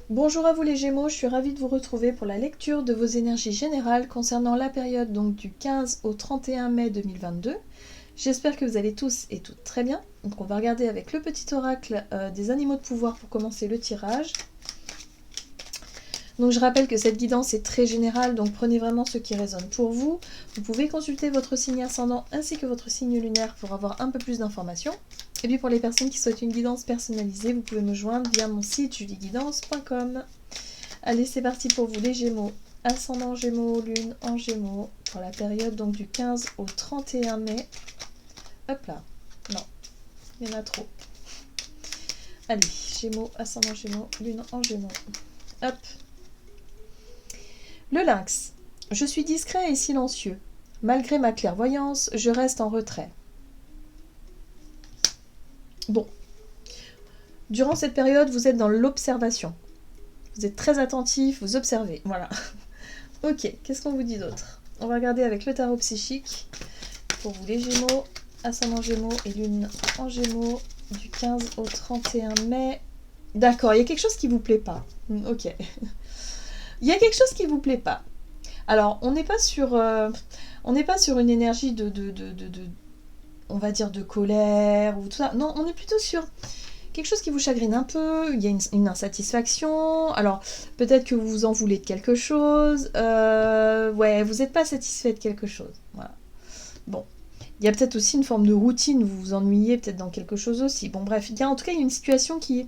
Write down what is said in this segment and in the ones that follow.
Bonjour à vous les Gémeaux, je suis ravie de vous retrouver pour la lecture de vos énergies générales concernant la période donc du 15 au 31 mai 2022. J'espère que vous allez tous et toutes très bien. Donc on va regarder avec le petit oracle des animaux de pouvoir pour commencer le tirage. Donc je rappelle que cette guidance est très générale, donc prenez vraiment ce qui résonne pour vous. Vous pouvez consulter votre signe ascendant ainsi que votre signe lunaire pour avoir un peu plus d'informations. Et puis pour les personnes qui souhaitent une guidance personnalisée, vous pouvez me joindre via mon site julieguidance.com. Allez, c'est parti pour vous les Gémeaux. Ascendant Gémeaux, Lune en Gémeaux, pour la période donc du 15 au 31 mai. Hop là, non, il y en a trop. Allez, Gémeaux, Ascendant Gémeaux, Lune en Gémeaux. Hop. Le Lynx. Je suis discret et silencieux. Malgré ma clairvoyance, je reste en retrait. Bon. Durant cette période, vous êtes dans l'observation. Vous êtes très attentif, vous observez. Voilà. Ok, qu'est-ce qu'on vous dit d'autre? On va regarder avec le tarot psychique pour vous les Gémeaux, Ascendant Gémeaux et Lune en Gémeaux du 15 au 31 mai. D'accord, il y a quelque chose qui vous plaît pas. Ok. Il y a quelque chose qui vous plaît pas. Alors, on n'est pas sur une énergie de, on va dire, de colère ou tout ça. Non, on est plutôt sur quelque chose qui vous chagrine un peu. Il y a une insatisfaction. Alors, peut-être que vous en voulez de quelque chose. Ouais, vous n'êtes pas satisfait de quelque chose. Voilà. Bon. Il y a peut-être aussi une forme de routine, vous vous ennuyez peut-être dans quelque chose aussi. Bon bref, en tout cas il y a une situation qui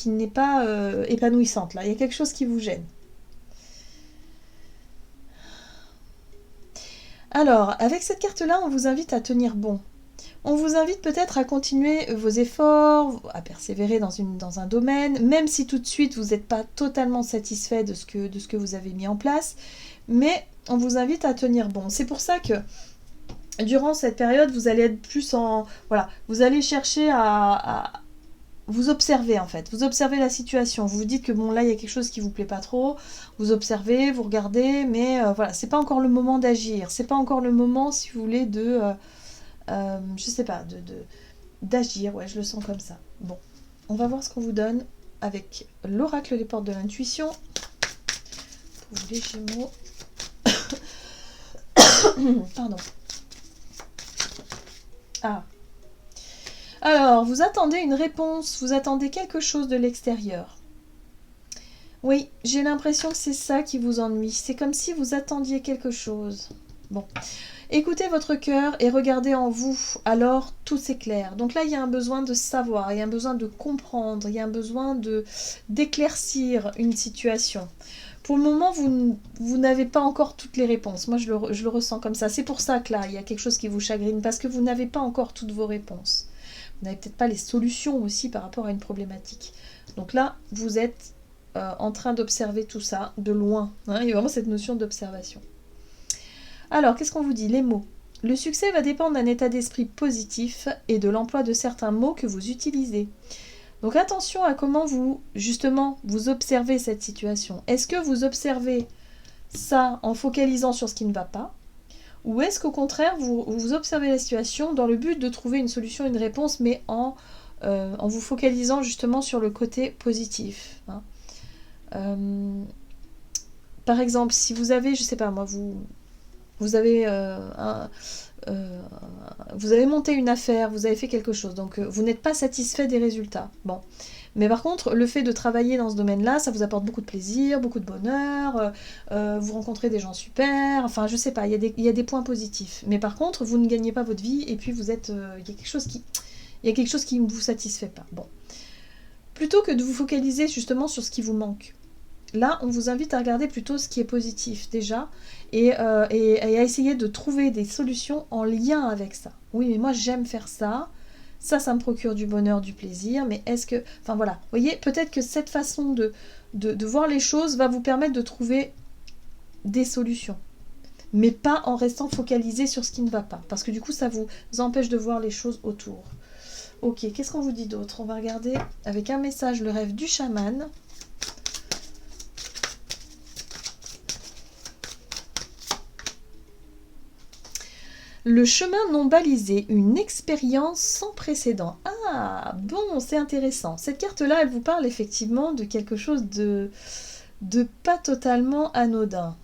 n'est pas épanouissante là. Il y a quelque chose qui vous gêne. Alors, avec cette carte-là, on vous invite à tenir bon. On vous invite peut-être à continuer vos efforts, à persévérer dans un domaine, même si tout de suite vous n'êtes pas totalement satisfait de ce que vous avez mis en place, mais on vous invite à tenir bon. C'est pour ça que durant cette période, vous allez être plus en... Voilà, vous allez chercher à vous observer en fait, vous observez la situation, vous vous dites que bon là il y a quelque chose qui vous plaît pas trop, vous observez, vous regardez, mais voilà, c'est pas encore le moment d'agir, c'est pas encore le moment si vous voulez je sais pas, d'agir, ouais je le sens comme ça. Bon, on va voir ce qu'on vous donne avec l'oracle des portes de l'intuition, pour les Gémeaux. Pardon. Ah. Alors, vous attendez une réponse, vous attendez quelque chose de l'extérieur. Oui, j'ai l'impression que c'est ça qui vous ennuie. C'est comme si vous attendiez quelque chose. Bon. Écoutez votre cœur et regardez en vous. Alors, tout s'éclaire. Donc là, il y a un besoin de savoir, il y a un besoin de comprendre, il y a un besoin d'éclaircir une situation. Pour le moment, vous n'avez pas encore toutes les réponses. Moi, je le ressens comme ça. C'est pour ça que là, il y a quelque chose qui vous chagrine, parce que vous n'avez pas encore toutes vos réponses. Vous n'avez peut-être pas les solutions aussi par rapport à une problématique. Donc là, vous êtes en train d'observer tout ça de loin. Hein, il y a vraiment cette notion d'observation. Alors, qu'est-ce qu'on vous dit? Les mots. Le succès va dépendre d'un état d'esprit positif et de l'emploi de certains mots que vous utilisez. Donc attention à comment justement, vous observez cette situation. Est-ce que vous observez ça en focalisant sur ce qui ne va pas? Ou est-ce qu'au contraire, vous observez la situation dans le but de trouver une solution, une réponse, mais en vous focalisant justement sur le côté positif, hein. Par exemple, si vous avez, je sais pas moi, vous avez vous avez monté une affaire, vous avez fait quelque chose, donc vous n'êtes pas satisfait des résultats. Bon. Mais par contre, le fait de travailler dans ce domaine-là, ça vous apporte beaucoup de plaisir, beaucoup de bonheur, vous rencontrez des gens super, enfin je sais pas, il y a des points positifs. Mais par contre, vous ne gagnez pas votre vie et puis vous êtes... il y a quelque chose qui ne vous satisfait pas. Bon. Plutôt que de vous focaliser justement sur ce qui vous manque. Là, on vous invite à regarder plutôt ce qui est positif déjà et à essayer de trouver des solutions en lien avec ça. Oui, mais moi j'aime faire ça. Ça me procure du bonheur, du plaisir, mais est-ce que... Enfin voilà, vous voyez, peut-être que cette façon de voir les choses va vous permettre de trouver des solutions. Mais pas en restant focalisé sur ce qui ne va pas. Parce que du coup, ça vous empêche de voir les choses autour. Ok, qu'est-ce qu'on vous dit d'autre? On va regarder avec un message le rêve du chaman. Le chemin non balisé, une expérience sans précédent. Ah, bon, c'est intéressant. Cette carte-là, elle vous parle effectivement de quelque chose de pas totalement anodin.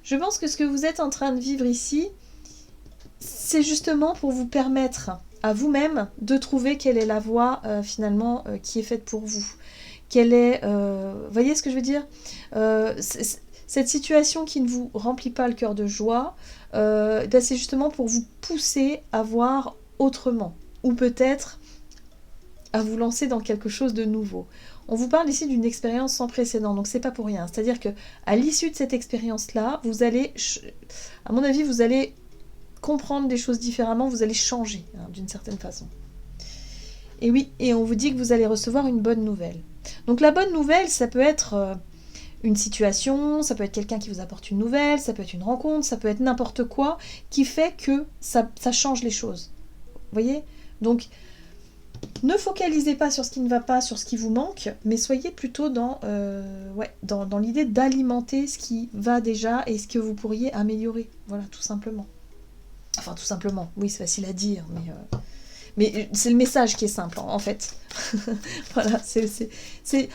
Je pense que ce que vous êtes en train de vivre ici, c'est justement pour vous permettre à vous-même de trouver quelle est la voie finalement qui est faite pour vous. Quelle est, voyez ce que je veux dire, cette situation qui ne vous remplit pas le cœur de joie, ben c'est justement pour vous pousser à voir autrement, ou peut-être à vous lancer dans quelque chose de nouveau. On vous parle ici d'une expérience sans précédent, donc c'est pas pour rien. C'est-à-dire que à l'issue de cette expérience-là, vous allez, à mon avis, vous allez comprendre des choses différemment, vous allez changer hein, d'une certaine façon. Et oui, et on vous dit que vous allez recevoir une bonne nouvelle. Donc la bonne nouvelle, ça peut être une situation, ça peut être quelqu'un qui vous apporte une nouvelle, ça peut être une rencontre, ça peut être n'importe quoi qui fait que ça change les choses. Vous voyez? Donc, ne focalisez pas sur ce qui ne va pas, sur ce qui vous manque, mais soyez plutôt dans l'idée d'alimenter ce qui va déjà et ce que vous pourriez améliorer. Voilà, tout simplement. Enfin, tout simplement. Oui, c'est facile à dire, mais c'est le message qui est simple, en fait. Voilà,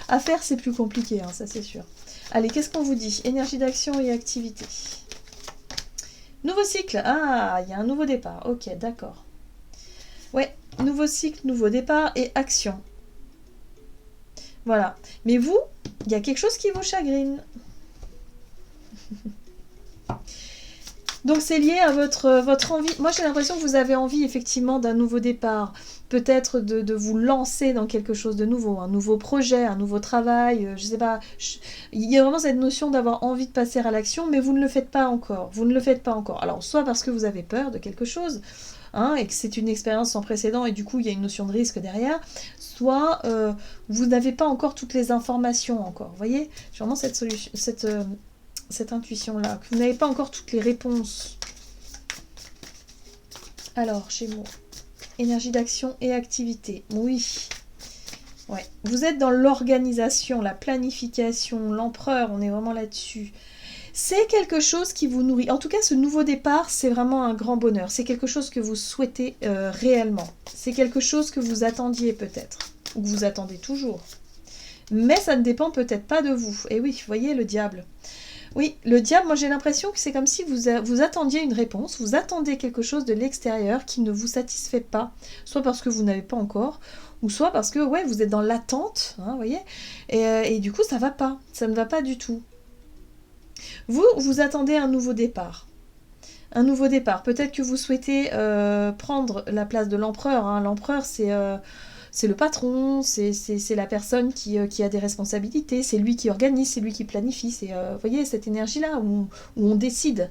à faire, c'est plus compliqué, hein, ça c'est sûr. Allez, qu'est-ce qu'on vous dit? Énergie d'action et activité. Nouveau cycle. Ah, il y a un nouveau départ. Ok, d'accord. Ouais, nouveau cycle, nouveau départ et action. Voilà. Mais vous, il y a quelque chose qui vous chagrine. Donc c'est lié à votre envie. Moi j'ai l'impression que vous avez envie effectivement d'un nouveau départ. Peut-être de vous lancer dans quelque chose de nouveau. Un nouveau projet, un nouveau travail. Je sais pas. Il y a vraiment cette notion d'avoir envie de passer à l'action, mais vous ne le faites pas encore. Vous ne le faites pas encore. Alors soit parce que vous avez peur de quelque chose, hein, et que c'est une expérience sans précédent et du coup il y a une notion de risque derrière. Soit vous n'avez pas encore toutes les informations encore. Vous voyez? J'ai vraiment cette solution, cette intuition-là, que vous n'avez pas encore toutes les réponses. Alors, Gémeaux, énergie d'action et activité. Oui. Ouais. Vous êtes dans l'organisation, la planification, l'empereur, on est vraiment là-dessus. C'est quelque chose qui vous nourrit. En tout cas, ce nouveau départ, c'est vraiment un grand bonheur. C'est quelque chose que vous souhaitez réellement. C'est quelque chose que vous attendiez peut-être, ou que vous attendez toujours. Mais ça ne dépend peut-être pas de vous. Et oui, vous voyez le diable. Oui, le diable, moi j'ai l'impression que c'est comme si vous attendiez une réponse, vous attendez quelque chose de l'extérieur qui ne vous satisfait pas, soit parce que vous n'avez pas encore, ou soit parce que ouais, vous êtes dans l'attente, hein, vous voyez, et du coup ça va pas, ça ne va pas du tout. Vous attendez un nouveau départ. Un nouveau départ. Peut-être que vous souhaitez prendre la place de l'empereur. Hein. L'empereur, c'est le patron, c'est la personne qui a des responsabilités, c'est lui qui organise, c'est lui qui planifie. C'est, vous voyez, cette énergie-là où on décide.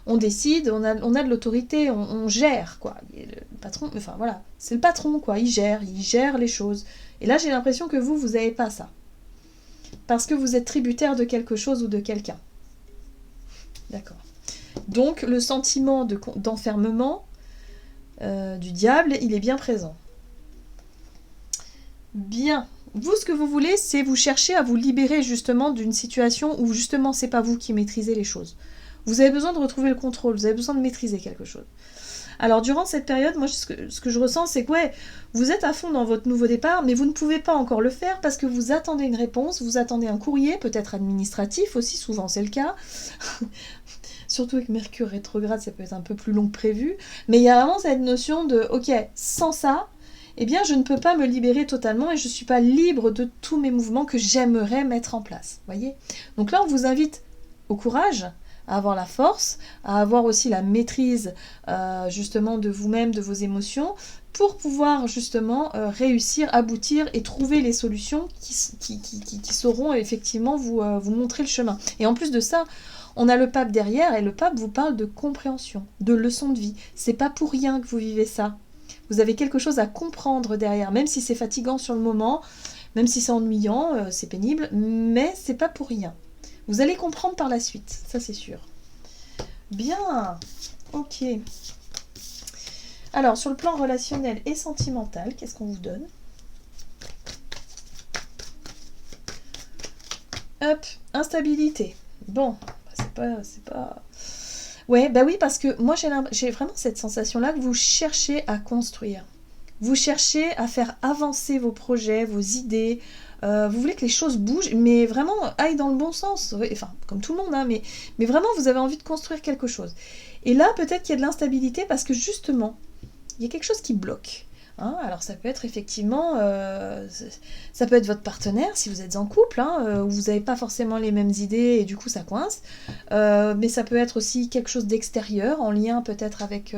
On décide, on a de l'autorité, on gère, quoi. Et le patron, enfin voilà, c'est le patron, quoi. Il gère les choses. Et là, j'ai l'impression que vous n'avez pas ça. Parce que vous êtes tributaire de quelque chose ou de quelqu'un. D'accord. Donc, le sentiment d'enfermement du diable, il est bien présent. Bien. Vous, ce que vous voulez, c'est vous chercher à vous libérer justement d'une situation où justement, c'est pas vous qui maîtrisez les choses. Vous avez besoin de retrouver le contrôle, vous avez besoin de maîtriser quelque chose. Alors, durant cette période, moi, ce que je ressens, c'est que, ouais, vous êtes à fond dans votre nouveau départ, mais vous ne pouvez pas encore le faire parce que vous attendez une réponse, vous attendez un courrier, peut-être administratif aussi, souvent c'est le cas. Surtout avec Mercure rétrograde, ça peut être un peu plus long que prévu. Mais il y a vraiment cette notion de, ok, sans ça, eh bien, je ne peux pas me libérer totalement et je ne suis pas libre de tous mes mouvements que j'aimerais mettre en place. Voyez ? Donc là, on vous invite au courage, à avoir la force, à avoir aussi la maîtrise justement de vous-même, de vos émotions, pour pouvoir justement réussir, aboutir et trouver les solutions qui sauront effectivement vous montrer le chemin. Et en plus de ça, on a le pape derrière et le pape vous parle de compréhension, de leçon de vie. C'est pas pour rien que vous vivez ça. Vous avez quelque chose à comprendre derrière, même si c'est fatigant sur le moment, même si c'est ennuyant, c'est pénible, mais c'est pas pour rien. Vous allez comprendre par la suite, ça c'est sûr. Bien, ok. Alors, sur le plan relationnel et sentimental, qu'est-ce qu'on vous donne ? Hop, instabilité. Bon, c'est pas... Ouais, bah oui, parce que moi j'ai vraiment cette sensation-là que vous cherchez à construire. Vous cherchez à faire avancer vos projets, vos idées. Vous voulez que les choses bougent, mais vraiment aillent dans le bon sens. Oui, enfin, comme tout le monde, hein, mais vraiment vous avez envie de construire quelque chose. Et là, peut-être qu'il y a de l'instabilité parce que justement, il y a quelque chose qui bloque. Hein, alors ça peut être effectivement, ça peut être votre partenaire si vous êtes en couple, hein, où vous n'avez pas forcément les mêmes idées et du coup ça coince. Mais ça peut être aussi quelque chose d'extérieur, en lien peut-être avec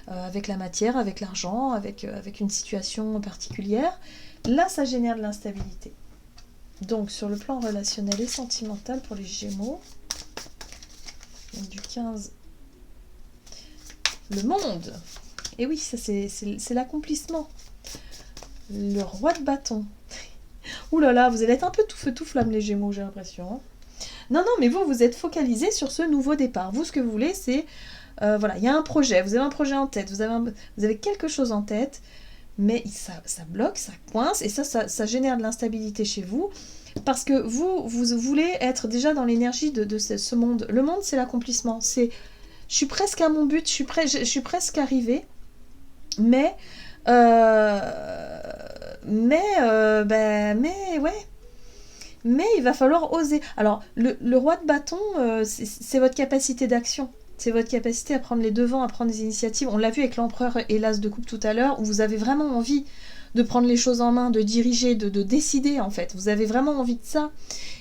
la matière, avec l'argent, avec une situation particulière. Là, ça génère de l'instabilité. Donc sur le plan relationnel et sentimental pour les Gémeaux, donc du 15, le monde. Et oui, ça c'est l'accomplissement. Le roi de bâton. Ouh là là, vous allez être un peu tout feu tout flamme les Gémeaux, j'ai l'impression. Hein. Non, non, mais vous êtes focalisé sur ce nouveau départ. Vous, ce que vous voulez, c'est... voilà, il y a un projet, vous avez un projet en tête, vous avez quelque chose en tête, mais ça bloque, ça coince, et ça génère de l'instabilité chez vous, parce que vous voulez être déjà dans l'énergie de ce monde. Le monde, c'est l'accomplissement. C'est, je suis presque à mon but, je suis presque arrivée, mais... mais ouais, mais il va falloir oser. Alors, le roi de bâton, c'est votre capacité d'action. C'est votre capacité à prendre les devants, à prendre des initiatives. On l'a vu avec l'empereur et l'as de coupe tout à l'heure, où vous avez vraiment envie de prendre les choses en main, de diriger, de décider en fait. Vous avez vraiment envie de ça.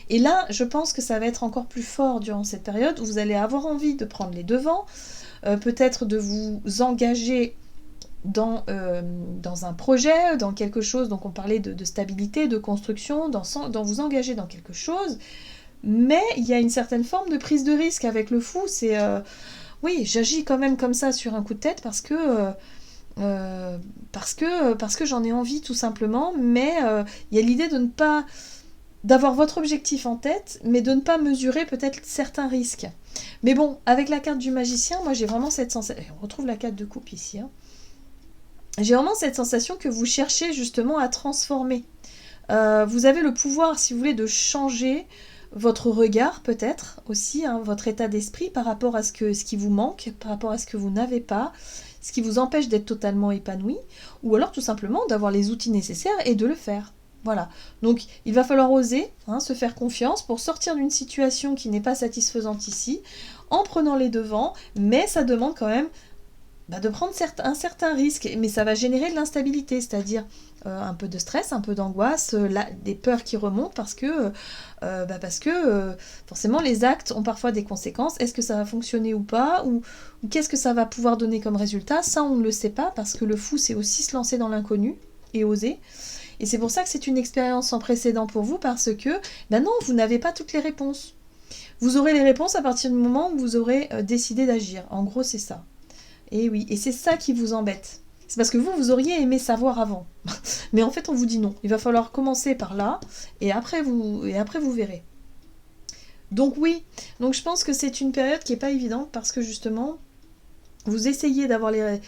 Et là, je pense que ça va être encore plus fort durant cette période, où vous allez avoir envie de prendre les devants, peut-être de vous engager dans un projet, dans quelque chose, donc on parlait de stabilité, de construction, dans vous engager dans quelque chose, mais il y a une certaine forme de prise de risque avec le fou, c'est oui, j'agis quand même comme ça sur un coup de tête parce que j'en ai envie tout simplement, mais il y a l'idée de ne pas d'avoir votre objectif en tête, mais de ne pas mesurer peut-être certains risques. Mais bon, avec la carte du magicien, moi j'ai vraiment cette sensation, on retrouve la carte de coupe ici, hein. J'ai vraiment cette sensation que vous cherchez justement à transformer. Vous avez le pouvoir, si vous voulez, de changer votre regard peut-être aussi, hein, votre état d'esprit par rapport à ce qui vous manque, par rapport à ce que vous n'avez pas, ce qui vous empêche d'être totalement épanoui, ou alors tout simplement d'avoir les outils nécessaires et de le faire. Voilà. Donc il va falloir oser, hein, se faire confiance pour sortir d'une situation qui n'est pas satisfaisante ici, en prenant les devants, mais ça demande quand même de prendre un certain risque, mais ça va générer de l'instabilité, c'est-à-dire un peu de stress, un peu d'angoisse, des peurs qui remontent parce que forcément les actes ont parfois des conséquences. Est-ce que ça va fonctionner ou pas, ou qu'est-ce que ça va pouvoir donner comme résultat? Ça, on ne le sait pas, parce que le fou, c'est aussi se lancer dans l'inconnu et oser. Et c'est pour ça que c'est une expérience sans précédent pour vous, parce que, non, vous n'avez pas toutes les réponses. Vous aurez les réponses à partir du moment où vous aurez décidé d'agir. En gros, c'est ça. Et oui, et c'est ça qui vous embête. C'est parce que vous auriez aimé savoir avant. Mais en fait, on vous dit non. Il va falloir commencer par là, et après vous verrez. Donc oui, donc je pense que c'est une période qui n'est pas évidente, parce que justement, vous essayez d'avoir les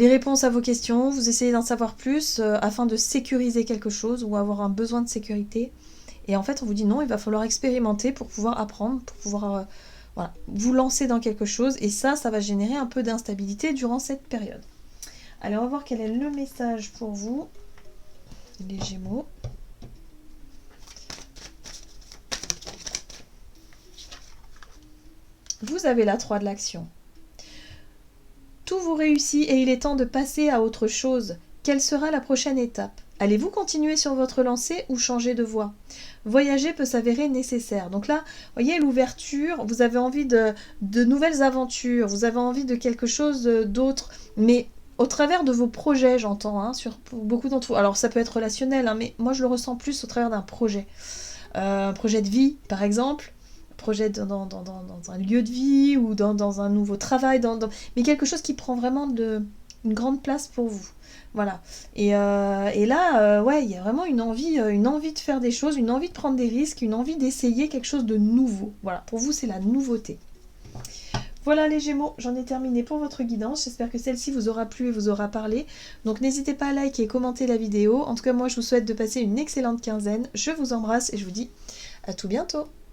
réponses à vos questions, vous essayez d'en savoir plus afin de sécuriser quelque chose ou avoir un besoin de sécurité. Et en fait, on vous dit non, il va falloir expérimenter pour pouvoir apprendre, pour pouvoir... voilà, vous lancez dans quelque chose, et ça va générer un peu d'instabilité durant cette période. Allez, on va voir quel est le message pour vous, les Gémeaux. Vous avez la 3 de l'action. Tout vous réussit et il est temps de passer à autre chose. Quelle sera la prochaine étape? Allez-vous continuer sur votre lancée ou changer de voie? Voyager peut s'avérer nécessaire. Donc là, voyez l'ouverture, vous avez envie de nouvelles aventures, vous avez envie de quelque chose d'autre, mais au travers de vos projets, j'entends, hein, pour beaucoup d'entre vous. Alors ça peut être relationnel, hein, mais moi je le ressens plus au travers d'un projet. Un projet de vie, par exemple, un projet dans un lieu de vie, ou dans un nouveau travail, mais quelque chose qui prend vraiment une grande place pour vous. Voilà. Et là, ouais, il y a vraiment une envie de faire des choses, une envie de prendre des risques, une envie d'essayer quelque chose de nouveau. Voilà, pour vous, c'est la nouveauté. Voilà les Gémeaux, j'en ai terminé pour votre guidance. J'espère que celle-ci vous aura plu et vous aura parlé. Donc n'hésitez pas à liker et commenter la vidéo. En tout cas, moi, je vous souhaite de passer une excellente quinzaine. Je vous embrasse et je vous dis à tout bientôt.